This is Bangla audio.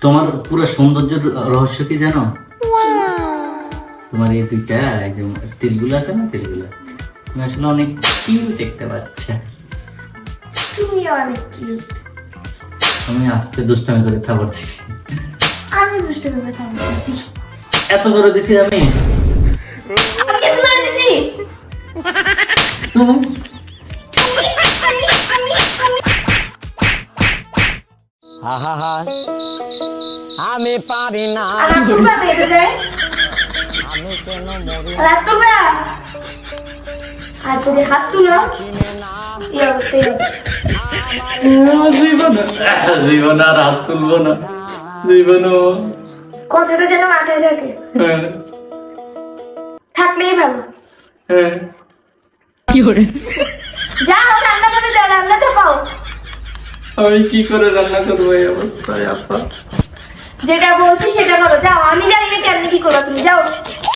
তোমার পুরো সৌন্দর্যের রহস্য কি জানো? তোমার এই দুইটা এই যে তিলগুলো আছে না, তিলগুলো তুমি আসলে অনেক কিউট একটা বাচ্চা। তুমি অনেক কিউট। আমি আস্তে দুষ্টামি করে থাপড় দিছি। আমি দুষ্ট করে থাকছি। এত করে দিছি আমি? আমি এত করে দিছি? তুমি আমি পারি না, আর তোমরা বেরো যায় আমি কেন মরি আর তোমরা আর যদি হাত তুলো চিনে না এই অবস্থায় হবে। জীবন আর হাত তুলবো না, জীবন। কথাটা যেন মাথায় থাকে, থাকলেই ভালো। যাও রান্না করে যাও, রান্না চাপাও। আমি কি করে রান্না করবো এই অবস্থায় আপা? যেটা বলছি সেটা করো, যাও। আমি জানি না